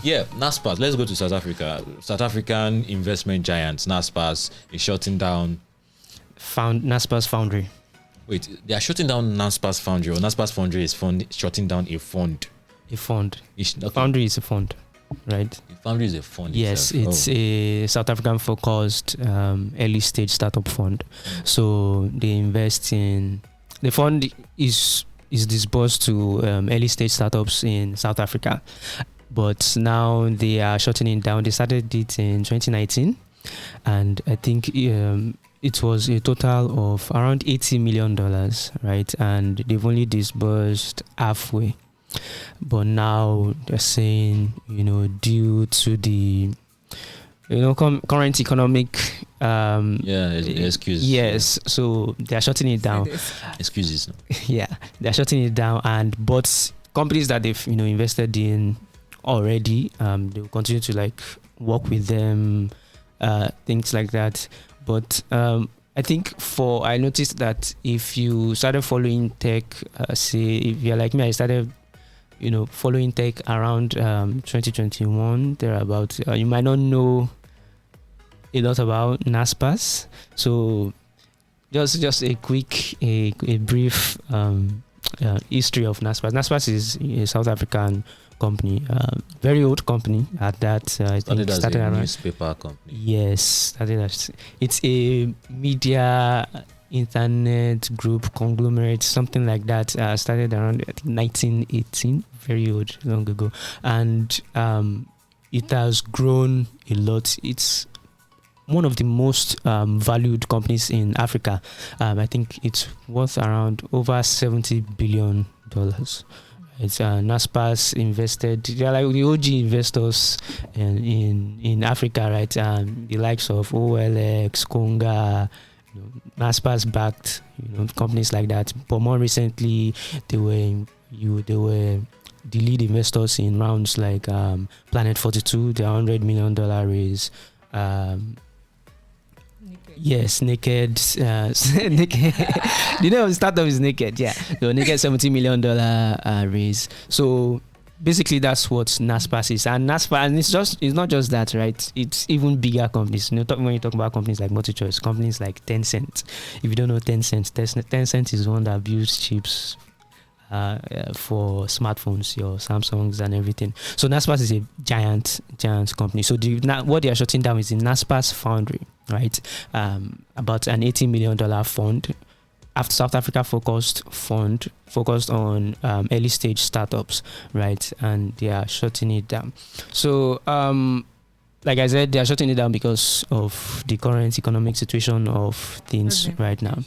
Yeah, Naspers. Let's go to South Africa. South African investment giants Naspers is shutting down. Naspers Foundry. Wait, they are shutting down Naspers Foundry, or Naspers Foundry is shutting down a fund. A fund. Okay. Foundry is a fund, right? Foundry is a fund. Yes, itself. it's a South African focused early stage startup fund. So they invest in the fund is disbursed to early stage startups in South Africa, but now they are shutting it down. They started it in 2019, and I think it was a total of around $80 million, right? And they've only disbursed halfway. But now they're saying, due to the, current economic, excuses. Yes, so they're shutting it down. Excuses. No? Yeah, they're shutting it down, but companies that they've invested in already, they'll continue to work with them, things like that. But I think I noticed that if you started following tech, say if you're like me, I started following tech around 2021 thereabouts, you might not know a lot about Naspers. So just a quick, a brief history of Naspers. Naspers is a South African company, very old company at that. I think started as a around newspaper company. Yes, it's a media internet group conglomerate, something like that. Started around I think 1918, very old, long ago, and it has grown a lot. It's one of the most valued companies in Africa. I think it's worth around over $70 billion. It's Naspers invested. They're like the OG investors in Africa, right? The likes of OLX, Konga, Naspers backed, companies like that. But more recently, they were the lead investors in rounds like Planet 42, the $100 million raise. Yes, Naked. Naked. The name of the startup is Naked. Yeah, the Naked $70 million raise. So basically, that's what Naspers is, and it's not just that, right? It's even bigger companies. When you talk about companies like MultiChoice, companies like Tencent. If you don't know Tencent is one that builds chips for smartphones, your Samsungs and everything. So Naspers is a giant company. So what they are shutting down is the Naspers Foundry, right? About an $80 million fund, after South Africa focused on early stage startups, right? And they are shutting it down. So like I said, they are shutting it down because of the current economic situation of things right now.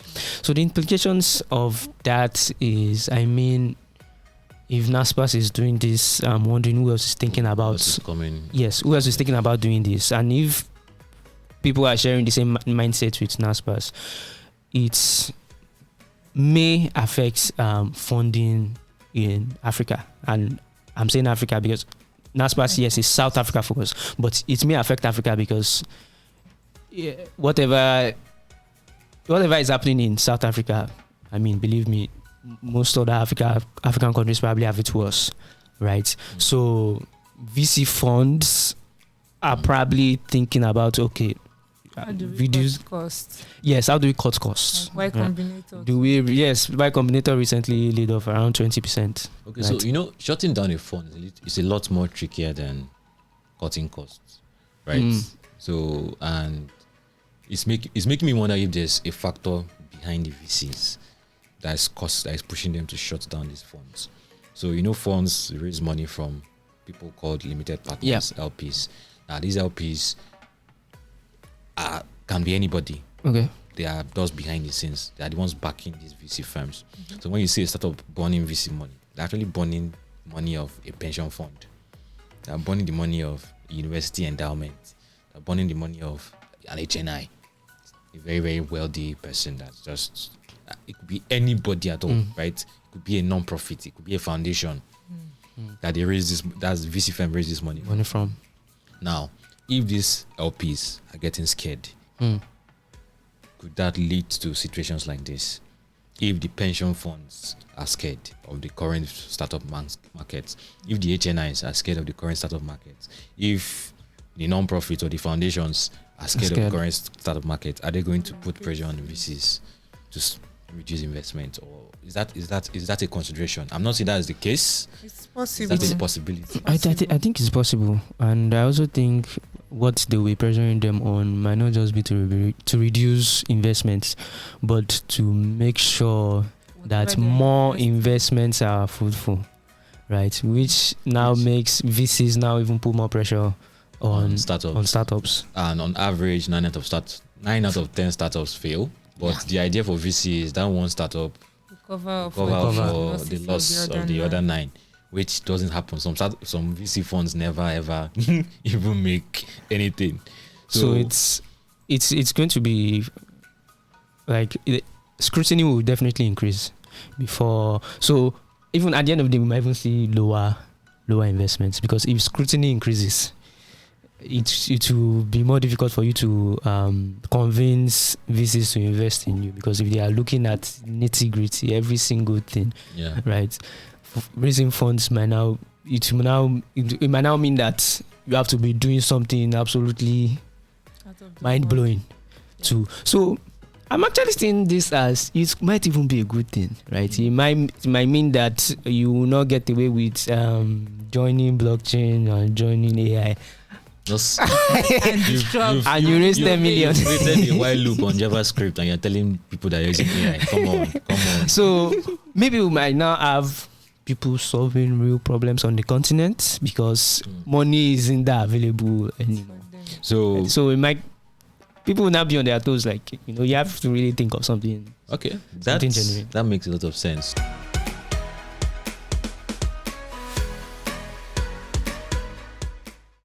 So the implications of that is, if Naspers is doing this, I'm wondering who else is thinking about. Yes, who else is thinking about doing this? And if people are sharing the same mindset with Naspers, it may affect funding in Africa. And I'm saying Africa because Naspers, yes, is South Africa focused, but it may affect Africa because whatever is happening in South Africa, believe me, most other African countries probably have it worse, right? So VC funds are probably thinking about, okay, how do we cut costs? Yes, how do we cut costs? Like Y Combinator. Y Combinator recently laid off around 20%. Okay, right? So shutting down a fund is a lot more trickier than cutting costs, right? So, and it's making me wonder if there's a factor behind the VCs that is pushing them to shut down these funds. So funds raise money from people called limited partners, LPs. Now these LPs can be anybody. Okay. They are those behind the scenes. They are the ones backing these VC firms. So when you see a startup burning VC money, they're actually burning money of a pension fund. They're burning the money of a university endowment. They're burning the money of an HNI, a very, very wealthy person that's just, it could be anybody at all, right? It could be a non-profit, it could be a foundation that they raise this, that's VC firm raise this money from. Now, if these LPs are getting scared, could that lead to situations like this? if the pension funds are scared of the current startup markets, if the HNIs are scared of the current startup markets, if the non-profits or the foundations are scared of the current startup market, are they going to put pressure on the VCs to reduce investment, or is that a consideration? I'm not saying that is the case. It's possible. That's a possibility. I think it's possible, and I also think what they will be pressuring them on might not just be to reduce investments, but to make sure that more investments are fruitful, right? Which now makes VCs now even put more pressure on startups. And on average, 9 out of 10 startups fail. But the idea for VC is that one startup cover for the loss of the other 9, which doesn't happen. Some VC funds never ever even make anything. So it's going to be like scrutiny will definitely increase before. So even at the end of the day, we might even see lower investments, because if scrutiny increases, it will be more difficult for you to convince VCs to invest in you, because if they are looking at nitty-gritty every single thing, right, raising funds might now mean that you have to be doing something absolutely mind-blowing too. So I'm actually seeing this as it might even be a good thing, right? It might mean that you will not get away with joining blockchain and joining AI. And you raise 10 million. You created a while loop on JavaScript and you're telling people that you're using AI. Come on. So maybe we might now have people solving real problems on the continent, because money isn't that available anymore. So it might, people will now be on their toes, like, you have to really think of something. Okay, that makes a lot of sense.